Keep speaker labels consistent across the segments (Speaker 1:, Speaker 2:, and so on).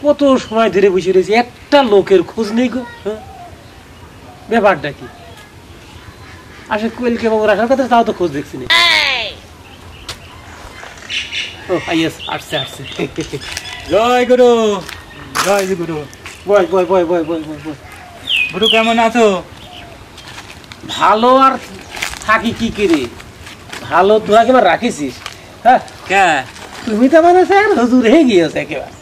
Speaker 1: কত সময় ধরে বসে রয়েছি, একটা লোকের খোঁজ নেই গো। হ্যাঁ, ব্যাপারটা কি? আসে কোয়েলকে বাবু রাখার কথা, তাও তো খোঁজ দেখছি না। ও আইয়াস, আসছে আসছে।
Speaker 2: জয় গুরু, জয় গুরু।
Speaker 1: বয় বয় বয় বয় বয় বয় বয়।
Speaker 2: গুরু কেমন আছো?
Speaker 1: ভালো আর থাকি কি করে, ভালো তোরা একেবারে রাখিছিস। হ্যাঁ,
Speaker 2: কে?
Speaker 1: তুমি তো মানে স্যার হুজুর হয়ে গিয়েছে একেবারে।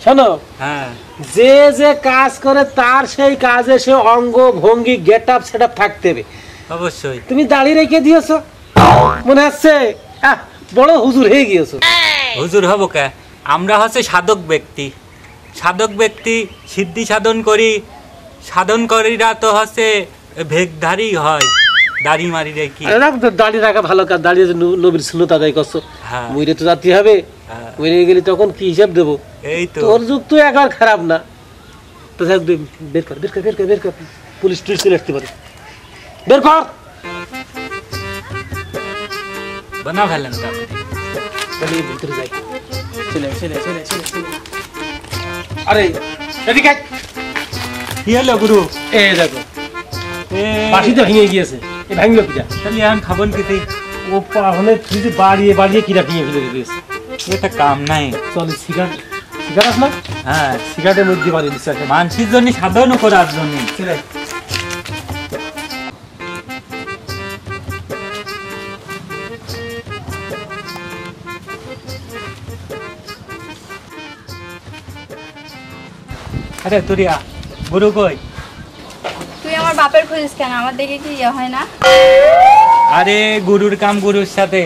Speaker 1: শোনো,
Speaker 2: হ্যাঁ,
Speaker 1: যে যে কাজ করে তার সেই কাজে সে অঙ্গ ভঙ্গি গেট আপ সেট আপ থাকতে হবে।
Speaker 2: অবশ্যই।
Speaker 1: তুমি দাঁড়িয়ে রেখে দিয়েছো, মনে হচ্ছে বড় হুজুর হয়ে গিয়েছো।
Speaker 2: হুজুর হব কে? আমরা হচ্ছে সাধক ব্যক্তি। সাধক ব্যক্তি সিদ্ধি সাধন করি। সাধনকারীরা তো হচ্ছে ভেগধারী হয়, দাড়ি মারি রেখি।
Speaker 1: দাঁড়িয়ে রাখা ভালো কাজ, দাঁড়িয়ে নবীর সুন্নত আদায় করছো।
Speaker 2: হ্যাঁ,
Speaker 1: মরে তো যাতে হবে, মরে গেলে তখন কি হিসাব দেবো?
Speaker 2: এই তো।
Speaker 1: তোর যুগ তো একবার খারাপ না। তো বের কর বের কর বের কর বের কর, পুলিশ টুলিশ চলে আসতে পারে, বের কর।
Speaker 2: বানা ফেলেন তো আপনি।
Speaker 1: চলে ভিতরে যাই, চলে চলে চলে চলে চলে। আরে এদিকে আয়।
Speaker 2: কি হলো গুরু?
Speaker 1: এই দেখো, বাসিতে ভেঙে গিয়েছে। এ ভাঙলো কিটা?
Speaker 2: তাহলে এখন খাবন খেতে?
Speaker 1: ও পাহনে ফ্রিজে বাড়িয়ে বাড়িয়ে কিরা ভেঙে ফেলে দিয়েছে।
Speaker 2: এটা কাম নাই।
Speaker 1: চল সিগারেট, সিগারেট না?
Speaker 2: হ্যাঁ,
Speaker 1: সিগারেটের মধ্যে বাড়িয়ে দিচ্ছে একটা।
Speaker 2: মানুষের জন্য সাধন করার জন্য।
Speaker 1: চলে
Speaker 2: আরে তুরিয়া, গুরু কই?
Speaker 3: তুই আমার বাপের খোঁজিস কেন? আমার দেখে কি ইয়ে হয় না?
Speaker 2: আরে গুরুর কাম গুরুর সাথে,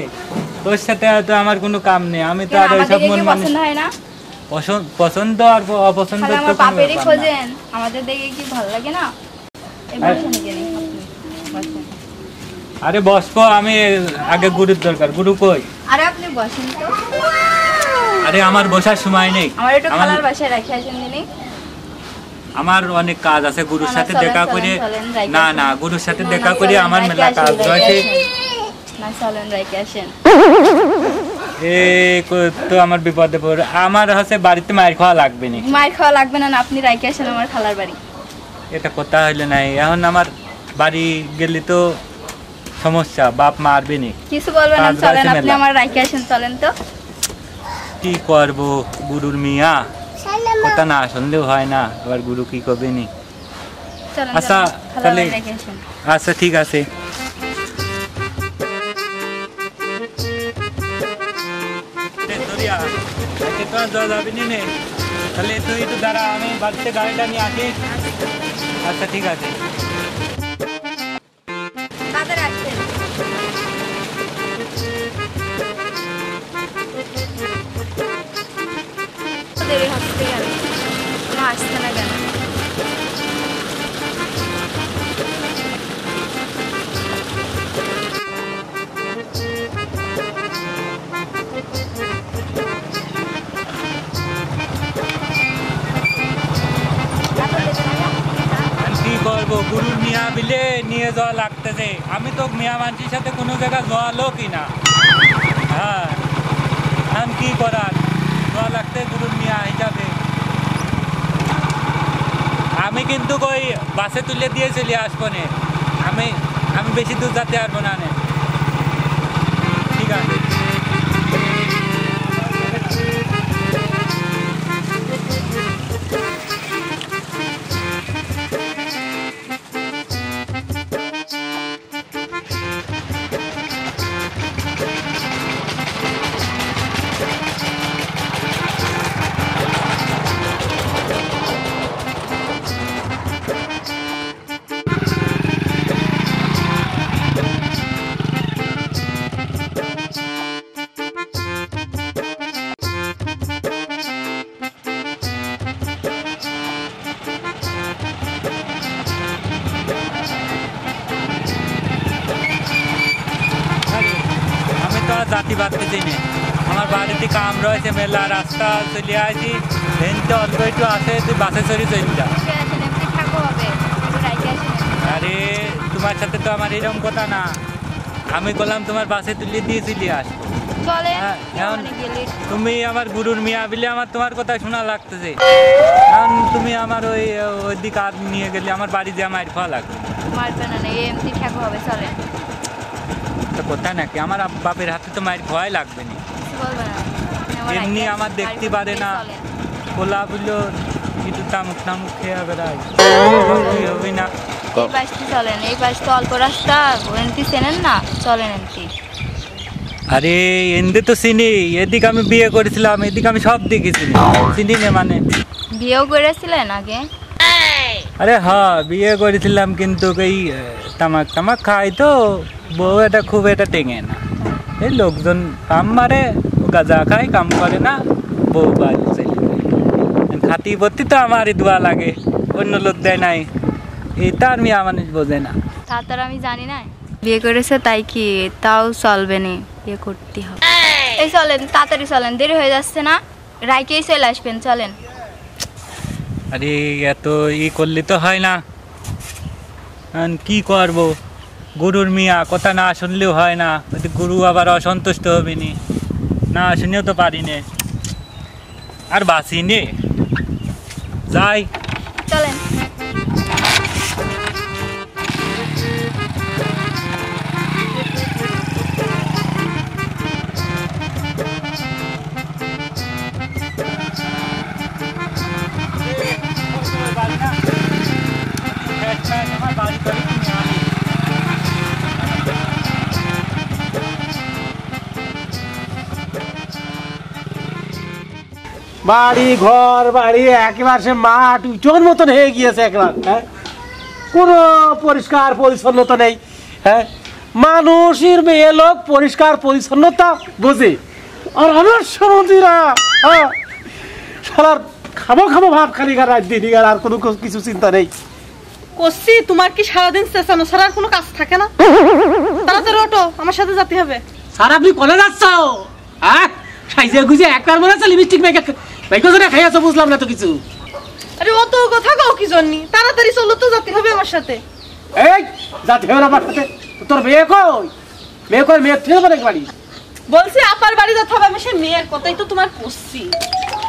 Speaker 2: তোর সাথে তো আমার কোনো কাম নেই। আমি তো আর
Speaker 3: আমার
Speaker 2: ওইসব
Speaker 3: দেখে
Speaker 2: মন
Speaker 3: কি
Speaker 2: মানুষ
Speaker 3: পছন্দ হয় না?
Speaker 2: পছন্দ আর অপছন্দ
Speaker 3: তাহলে
Speaker 2: তো
Speaker 3: আমার
Speaker 2: কোনো
Speaker 3: বাপেরই
Speaker 2: ব্যাপার না।
Speaker 3: খোঁজেন, আমাদের দেখে কি ভালো লাগে না? এই বসেন কেন আপনি? বসেন।
Speaker 2: আরে বসবো, আমি আগে গুরুর দরকার। গুরু কই?
Speaker 3: আরে আপনি বসেন তো।
Speaker 2: আরে আমার বসার সময় নেই।
Speaker 3: আমার একটু খালার বাসায় রাখি আসেন দিনে।
Speaker 2: আমার অনেক কাজ আছে, গুরুর সাথে দেখা করে। না না, গুরুর সাথে
Speaker 3: না,
Speaker 2: দেখা
Speaker 3: না,
Speaker 2: করে
Speaker 3: চলেন,
Speaker 2: আমার
Speaker 3: রাখি
Speaker 2: মেলা
Speaker 3: আসেন,
Speaker 2: কাজ
Speaker 3: রাখি
Speaker 2: রয়েছে।
Speaker 3: আসেন। না চলেন রাখি আসেন।
Speaker 2: তো আমার বিপদে পড়ে। আমার হচ্ছে বাড়িতে মায়ের খাওয়া লাগবে না।
Speaker 3: মায়ের খাওয়া লাগবে না, আপনি রাখি আসেন আমার খালার বাড়ি।
Speaker 2: এটা কথা হইলে নাই। এখন আমার বাড়ি গেলে তো সমস্যা, বাপ মারবে নি।
Speaker 3: কিছু বলবেন না,
Speaker 2: কাজ
Speaker 3: চলেন
Speaker 2: রয়েছে
Speaker 3: আপনি
Speaker 2: মেলা।
Speaker 3: আমার রাখি আসেন, চলেন তো।
Speaker 2: কি করবো গুরুর মিয়া, কথা না শুনলেও হয় না। এবার গুরু কি করবে নি।
Speaker 3: চলেন
Speaker 2: আচ্ছা,
Speaker 3: খালার
Speaker 2: তাহলে
Speaker 3: বাড়ি রাখি আসেন।
Speaker 2: আচ্ছা ঠিক আছে। তাহলে তুই একটু দাঁড়া, আমি বাড়িতে গাড়িটা নিয়ে আসি। আচ্ছা ঠিক আছে।
Speaker 3: তাদের আসছেন। দেরি হচ্ছে কেন? না আসছে না কেন?
Speaker 2: কি করবো, গুরুর মিয়া বিলে নিয়ে যাওয়া লাগতেছে। আমি তো মিয়া মানুষের সাথে কোনো জায়গায় যাওয়া লোকই না। হ্যাঁ, এখন কি করার, যাওয়া লাগতে গুরুর মিয়া হিসাবে। আমি কিন্তু ওই বাসে তুলে দিয়ে চলে আসবো নে। আমি আমি বেশি দূর যেতে পারবো না নে। ঠিক আছে। আমি তো আর জাতি বাঁধতেছি না। আমার বাড়িতে কাম রয়েছে মেলা, রাস্তা চলে আসি। ভেনতে অল্প একটু আসে, তুই বাসে চড়ি চলি যা।
Speaker 3: ঠিক আছে, এমনি থাকো হবে, একটু রাখি আসেন।
Speaker 2: আরে তোমার সাথে তো আমার এরকম কথা না। আমি বললাম তোমার বাসে তুলে দিয়ে চলে আস।
Speaker 3: চলে
Speaker 2: এখন
Speaker 3: মানে গেলে
Speaker 2: তুমি আমার গুরুর মিয়া বলে আমার তোমার কথা শোনা লাগতেছে। এখন তুমি আমার ওই দিক আর নিয়ে গেলে আমার বাড়ি দিয়ে মার খাওয়া লাগবে।
Speaker 3: মারবে না এমনি ঠেকো হবে চলে
Speaker 2: তো কোথায় নাকি আমার বাপের হাতে তো মার খাওয়াই লাগবে না।
Speaker 3: বলবে না
Speaker 2: এমনি আমার দেখতে পারে না কোলা বুঝলো একটু তামুক তামুক খেয়ে বেড়াই হবে না।
Speaker 3: এই পাশটি চলেন, এই পাশ তো অল্প রাস্তা, এমনি চেনেন না, চলেন এমনি।
Speaker 2: আরে এমনি তো চিনি, এদিকে আমি বিয়ে করেছিলাম, এদিকে আমি সব দেখেছি, চিনি না মানে।
Speaker 3: বিয়েও করেছিলেন আগে?
Speaker 2: আরে হ্যাঁ বিয়ে করেছিলাম, কিন্তু এই তামাক তামাক খাই তো, বউ এটা খুব এটা টেঙে না। এই লোকজন কাম মারে, গাঁজা খায়, কাম করে না, বউ বাড়ি চলে যায়। খাতি ভর্তি তো আমারই দোয়া লাগে, অন্য লোক দেয় নাই, এটা আর মিয়া মানুষ বোঝে না।
Speaker 3: তা তার আমি জানি না, বিয়ে করেছে তাই কি তাও চলবে না, বিয়ে করতে হবে। এই চলেন তাড়াতাড়ি চলেন, দেরি হয়ে যাচ্ছে না, রাইকেই চলে আসবেন, চলেন।
Speaker 2: আরে এত করলে তো হয় না, কি করবো, গুরুর মিয়া কথা না শুনলেও হয় না, গুরু আবার অসন্তুষ্ট হবে নি, না শুনেও তো পারি নে, আর বাঁচি নে, যাই
Speaker 3: চলেন।
Speaker 1: বাড়ি ঘর বাড়ি একেবারে সে মাঠ উচোর মতন হয়ে গিয়েছে একবার। হ্যাঁ, কোনো পরিষ্কার পরিচ্ছন্নতা নেই। হ্যাঁ, মানুষের মেয়ে লোক পরিষ্কার পরিচ্ছন্নতা বোঝে, আর আমার সমুদ্রীরা হ্যাঁ সারার খাবো খাবো ভাব খালি গার রাত দিন আর কোনো কিছু চিন্তা নেই।
Speaker 4: কচ্ছি তোমার কি সারাদিন চেঁচানো ছাড়া আর কোনো কাজ থাকে না? তাড়াতাড়ি ওঠো, আমার সাথে যেতে হবে।
Speaker 1: স্যার আপনি কলে যাচ্ছ? হ্যাঁ, সাইজে গুজে একবার মনে হচ্ছে লিপস্টিক মেকআপ করে খাইয়াছো, বুঝলাম না তো কিছু।
Speaker 4: আরে অত কথা কও কি জন্য? তাড়াতাড়ি চলো তো, যেতে হবে আমার সাথে।
Speaker 1: এই যাতে হবে আমার সাথে, তোর মেয়ে কই? মেয়ে থেকে বলে বাড়ি
Speaker 4: বলছি আপার বাড়ি যেতে হবে, আমি সে মেয়ের কথাই তো তোমার কচ্ছি,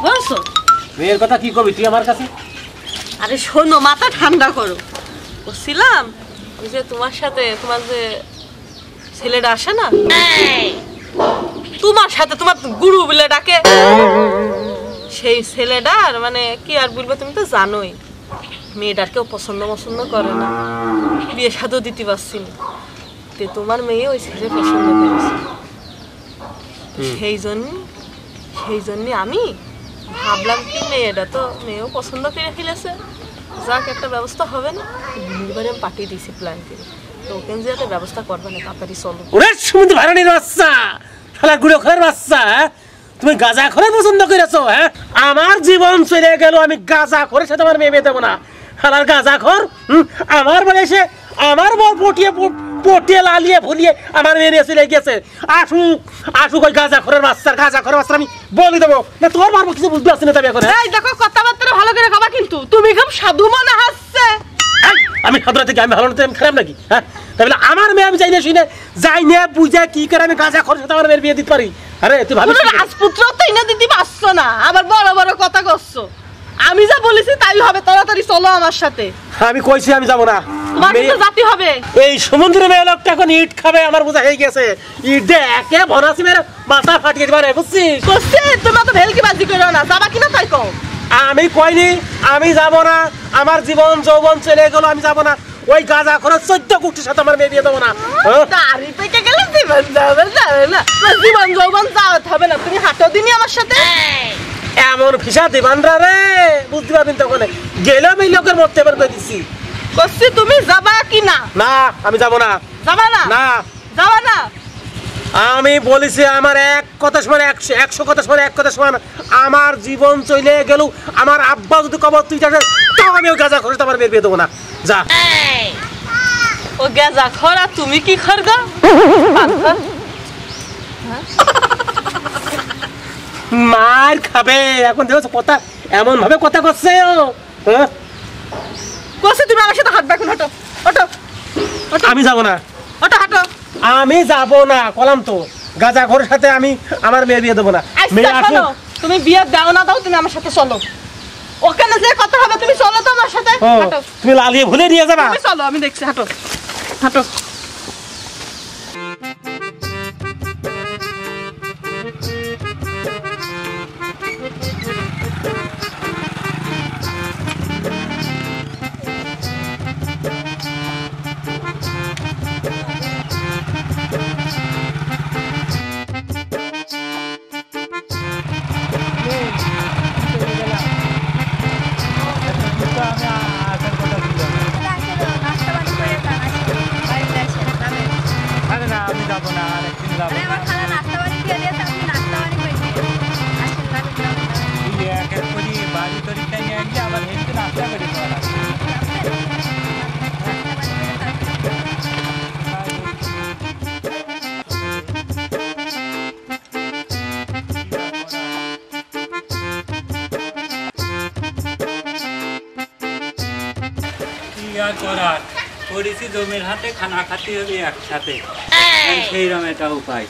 Speaker 4: বুঝছো?
Speaker 1: মেয়ের কথা কি কবি তুই আমার কাছে?
Speaker 4: আরে শোনো, মাথা ঠান্ডা করো। বলছিলাম ওই যে তোমার সাথে তোমার যে ছেলেটা আসে না, তোমার সাথে তোমার গুরু বলে ডাকে, সেই ছেলেটার মানে কি আর বলবো, তুমি তো জানোই মেয়েটার কেউ পছন্দ করে না, বিয়ে সাথেও দিতে পারছি না, তে তোমার মেয়ে ওই ছেলে পছন্দ করেছে। সেই জন্য আমি ভাবলাম কি মেয়েটা তো মেয়েও পছন্দ করে ফেলেছে, যাক একটা ব্যবস্থা হবে না, এবারে আমি পাঠিয়ে দিয়েছি প্ল্যান করে, তো ওখানে যে একটা ব্যবস্থা করবে না, তাড়াতাড়ি চলো।
Speaker 1: ওরে সমুদ্র ভাড়ানির বাচ্চা, শালা গুড়ো খোরের বাচ্চা, তুমি গাঁজা খোরে পছন্দ করেছো? হ্যাঁ, আমার জীবন চলে গেল, আমি গাঁজা খোরের সাথে আমার মেয়ে দেবো না। শালার গাঁজা খোর আমার বলে এসে আমার বল পটিয়ে লালিয়ে ভুলিয়ে আমার মেয়ে নিয়ে চলে গেছে। আসুক ওই গাঁজা খোরের বাচ্চা আমি বলে দেবো না, তোর মারবো কিছু বুঝতে পারছি না তবে এখন।
Speaker 4: এই দেখো কথাবার্তা ভালো করে খাবা, কিন্তু তুমি খুব সাধু মনে হাসছে।
Speaker 1: আমি সাধুরা থেকে আমি ভালো না, আমি খারাপ নাকি? হ্যাঁ, তাহলে আমার মেয়ে আমি যাই না শুনে যাই না বুঝে কি করে আমি গাঁজা খোরের সাথে আমার মেয়ের বিয়ে দিতে পারি? আরে তুই ভাবিস
Speaker 4: রাজপুত্র তো এনে দিতে পারছো না, আবার বড় বড় কথা করছো। আমি যা বলেছি তাই হবে, তাড়াতাড়ি চলো আমার সাথে।
Speaker 1: আমি কইছি আমি যাবো না,
Speaker 4: তোমার তো যেতে হবে।
Speaker 1: এই সমুদ্র মেয়ে লোকটা এখন ইট খাবে, আমার বোঝা হয়ে গেছে। ইট দে একে ভরাসি মেরে মাথা ফাটিয়ে দিবারে, বুঝছিস?
Speaker 4: কইছে তোমরা তো ভেলকি বাজি করো না, যাবা কিনা তাই কও।
Speaker 1: আমি কইনি আমি যাব না, আমার জীবন যৌবন চলে গেল, আমি যাব না। ওই গাঁজা করে 14 কোটির সাথে আমার মেয়ে বিয়ে দেবো না।
Speaker 4: দাঁড়ি পেকে গেলে জীবন যাবে না, জীবন যৌবন যাওয়াতে হবে না, তুমি হাঁটো দিনই আমার সাথে।
Speaker 1: এমন ফিসা দিবানরা রে, বুঝতে পারবেন তখন গেলেও আমি লোকের মরতে পারবে দিচ্ছি।
Speaker 4: কইছি তুমি যাবা কি না?
Speaker 1: না আমি যাব না।
Speaker 4: যাবা না?
Speaker 1: না
Speaker 4: যাবা না?
Speaker 1: আমি বলেছি আমার এক কথা সমান 100 কথা সমান এক কথা সমান। আমার জীবন চলে গেল, আমার আব্বা যদি কবর তুই যাস তাও আমি ওই গাঁজা খরচ আমার মেয়ের বিয়ে দেবো না। যা।
Speaker 4: ও গাঁজা খর, আর তুমি কি খর গো?
Speaker 1: মার খাবে এখন, দেখো কথা এমন ভাবে কথা করছে।
Speaker 4: কইছি তুমি আমার সাথে হাঁটবে, এখন হাঁটো হাঁটো।
Speaker 1: আমি যাব না,
Speaker 4: হাঁটো হাঁটো।
Speaker 1: আমি যাব না কলাম তো। গাঁজাখোরের সাথে আমি আমার মেয়ের বিয়ে দেবো না। মেয়ে
Speaker 4: আচ্ছা শোনো, তুমি বিয়ে দাও না দাও, তুমি আমার সাথে চলো। ওখানে যে কথা হবে তুমি চলো তো আমার সাথে। হাঁটো,
Speaker 1: তুমি লালিয়ে ভুলে নিয়ে যাবা।
Speaker 4: তুমি চলো, আমি দেখছি। হাঁটো হাঁটো।
Speaker 2: আরে না, আমি যাবো না, আরেকদিন যাবো। এক এক করে বাড়ি তরিটা নিয়ে আসলে আবার হেঁটে নাস্তা করে খাওয়া লাগবে। কি আর করার, পড়েছি জমির হাতে, খানা খাতে হবে একসাথে, সেই রকম একটা উপায়।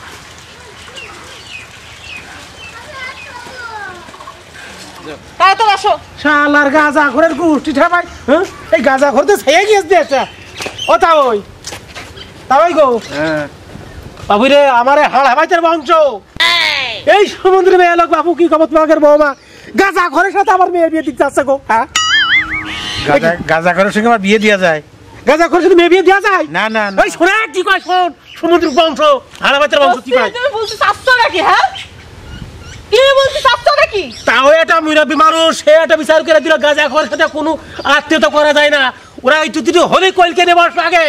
Speaker 4: তাড়াতাড়ি আসো।
Speaker 1: শালার গাঁজাখোরের গোষ্ঠী ঠাপাই, হ্যাঁ? এই গাঁজাখোর তো ছেয়ে গিয়েছে একটা। ও তাই গো বাবু রে, আমারে হাড় হাবাইতের বংশ, এই সমুদ্রে মেয়ে লোক বাবু, কি খবর তোমাদের বৌমা? গাঁজাখোরের সাথে আমার মেয়ের বিয়ে দিতে চাচ্ছে গো। হ্যাঁ, গাঁজাখোরের সঙ্গে আমার বিয়ে দেওয়া যায়? গাঁজাখোরের সাথে মেয়ে বিয়ে দেওয়া যায়? না না, ওই শোনা কি কয়, শোন, সমুদ্র বংশ, হাড় হাবাইতের বংশ কি কয়?
Speaker 4: তুমি বলছো চাচ্ছো নাকি? হ্যাঁ, কি বলছো চাচ্ছো নাকি?
Speaker 1: তাও একটা মুরব্বী মানুষ, সে একটা বিচার করে দিল গাঁজাখোরের সাথে কোনো আত্মীয়তা করা যায় না। ওরা ওই তুই হলে কইলকে নেব আগে।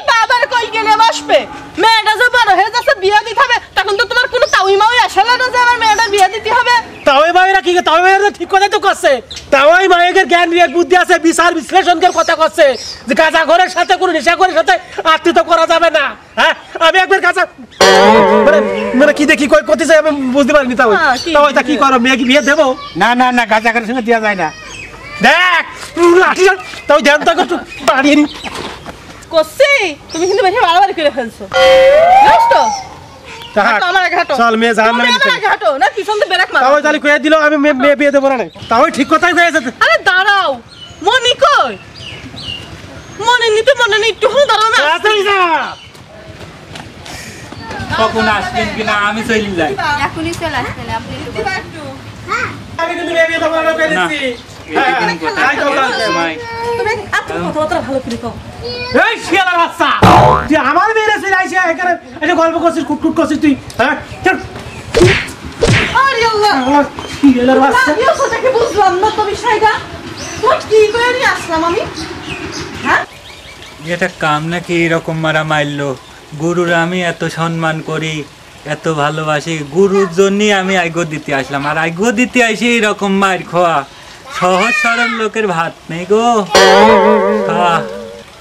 Speaker 4: বাবার কইলকে নেব আসবে? মেয়েটা যে বড় হয়ে যাচ্ছে, বিয়ে দিতে হবে, তখন তো তোমার কোনো তাউই মাউই আসলে না যে আমার মেয়েটা বিয়ে দিতে হবে।
Speaker 1: তাওই মায়েরা কি, তাওই মায়েরা ঠিক কথাই তো করছে। তাওই মায়ের জ্ঞান বিবেক বুদ্ধি আছে, বিচার বিশ্লেষণের কথা করছে যে গাঁজাখোরের সাথে কোনো নেশাখোরের সাথে আত্মীয়তা করা যাবে না। হ্যাঁ, আমি একবার গাঁজা মানে কি দেখি কই করতে চাই আমি বুঝতে পারিনি। তাও তাও এটা কি করো, মেয়ে কি বিয়ে দেবো? না না না, গাঁজাখোরের সঙ্গে দেওয়া যায় না। দেখ লাঠি, তাও ধ্যান তো একটু বাড়িয়ে নি
Speaker 4: করছি, তুমি কিন্তু বেশি বাড়াবাড়ি করে ফেলছো। বুঝছো?
Speaker 1: চল মেয়ে জাহান্নামে নিতে।
Speaker 4: না পিছন দিয়ে ব্রেক মারো।
Speaker 1: তাও তাহলে কয়ে দিল আমি মেয়ে বিয়ে দেবো না। তাও ঠিক কথাই কয়েছে।
Speaker 4: আরে দাঁড়াও, মনি কই? মনে নিতে মনে নেই, একটু দাঁড়াও না।
Speaker 2: কখন আসবেন কিনা আমি চলে যাই।
Speaker 3: এখনই চলে আসবেন আপনি।
Speaker 1: আমি কিন্তু মেয়ে বিয়ে দেবো না কয়ে দিচ্ছি।
Speaker 4: তুমি কথাবার্তা ভালো করে কও।
Speaker 1: এই শিয়ালার বাচ্চা, তুই আমার মেয়েরে ছেলে আইসা এখানে এটা গল্প করছিস, কুটকুট করছিস তুই। হ্যাঁ, চল।
Speaker 4: আরে আল্লাহ,
Speaker 1: আমার শিয়ালার বাচ্চা,
Speaker 4: কি হচ্ছে কি বুঝলাম না তো বিষয়টা। তুই কি করে নিয়ে আসলাম আমি? হ্যাঁ,
Speaker 2: এটা কাম নাকি এরকম মারা মারলো? গুরুর আমি এত সম্মান করি, এত ভালোবাসি, গুরুর জন্যই আমি আইগো দিতে আসলাম, আর আইগো দিতে আসি এইরকম মার খাওয়া। সহজ সরল লোকের ভাত নেই গো।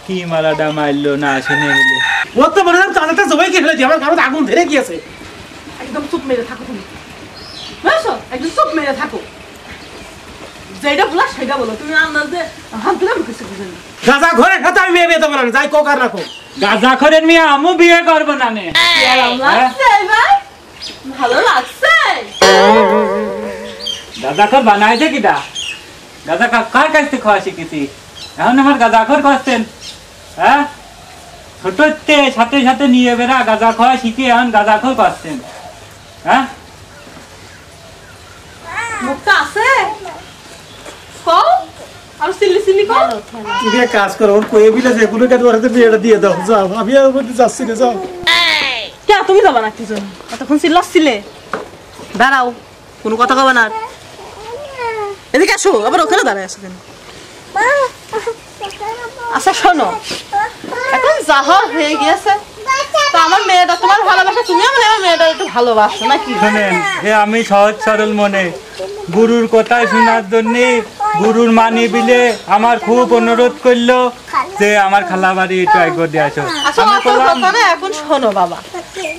Speaker 2: কি মারাটা মারলো না শুনে বলে।
Speaker 1: ও তো মনে হয় চাঁদাটা জবাই খেয়ে ফেলেছি, আমার ঘরে আগুন ধরে গিয়েছে।
Speaker 4: একদম চুপ মেরে থাকো তুমি। বুঝছো? একদম চুপ মেরে থাকো। যেটা বলা সেটা বলো, তুমি আন্দাজে হাত দিলে আমি কিছু বুঝি না।
Speaker 1: গাঁজাখোরের সাথে আমি মেয়ে বিয়ে দেবো না, যাই কোক আর রাখো।
Speaker 2: গাঁজাখোরের মেয়ে আমু বিয়ে করবো না নে।
Speaker 4: লাগছে ভাই, ভালো লাগছে।
Speaker 2: গাঁজাখোর বানাইছে কিটা? গাঁজা কার কাছ থেকে খাওয়া শিখেছি? এখন আমার গাঁজাখোর করছেন? হ্যাঁ, ছোটতে সাথে সাথে নিয়ে বেড়া গাঁজা খাওয়া শিখে এখন গাঁজাখোর করছেন? হ্যাঁ,
Speaker 4: মুখটা আছে কও, আর সিলি সিলি কও।
Speaker 1: তুমি এক কাজ করো, ওর কয়ে বিলে যেগুলোকে তোমার হাতে বিয়েটা দিয়ে দাও। যাও, আমি আর বলতে যাচ্ছি না, যাও।
Speaker 4: কে তুমি যাবা না কি জন্য? এতক্ষণ চিল্লাচ্ছিলে। দাঁড়াও, কোনো কথা কবে না। এদিকে আসো, আবার ওখানে দাঁড়ায় আসো কেন? আচ্ছা শোনো, এখন যাহা হয়ে গিয়েছে, তো আমার মেয়েটা তোমার ভালোবাসে, তুমি আমার মেয়েটা একটু ভালোবাসো নাকি?
Speaker 2: শোনেন, এ আমি সহজ সরল মনে গুরুর কথায় শোনার জন্য গুরুর মানি বিলে আমার খুব অনুরোধ করলো যে আমার খালা বাড়ি একটু একবার দিয়ে আসো।
Speaker 4: আচ্ছা
Speaker 2: আমি
Speaker 4: অত
Speaker 2: বললাম
Speaker 4: কথা না, এখন শোনো বাবা,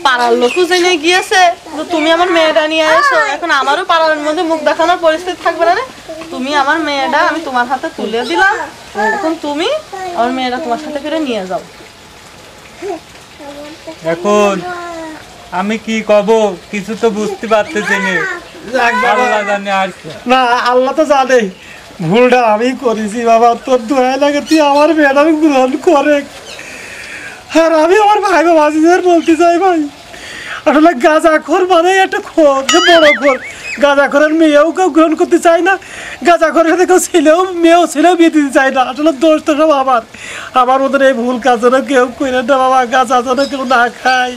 Speaker 4: পাড়ার লোকও জেনে গিয়েছে যে তুমি আমার মেয়েটা নিয়ে এসো, এখন আমারও পাড়ার মধ্যে মুখ দেখানোর পরিস্থিতি থাকবে না। তুমি আমার মেয়েটা আমি তোমার হাতে তুলে দিলাম, এখন তুমি আমার মেয়েটা তোমার সাথে করে নিয়ে যাও।
Speaker 2: এখন আমি কি কব কিছু তো বুঝতে পারতেছি না।
Speaker 1: যাক বাবা।
Speaker 2: আল্লাহ জানে আর কি।
Speaker 1: না আল্লাহ তো জানে ভুলটা আমি করেছি বাবা, তোর দোয়া লাগে তুই আমার মেয়েটা আমি গ্রহণ করে। আর আমি আমার ভাই বাবাজিদের বলতে চাই ভাই, আসলে গাঁজাখোর মানে একটা খোর, যে বড় খোর। গাঁজাখোরের মেয়েও কেউ গ্রহণ করতে চায় না, গাঁজাখোরের সাথে কেউ মেয়েও ছেলেও বিয়ে দিতে চায় না। আসলে দোষ তো সব আমার মতন এই ভুল কাজ যেন কেউ করে না বাবা, গাঁজা যেন কেউ না খায়।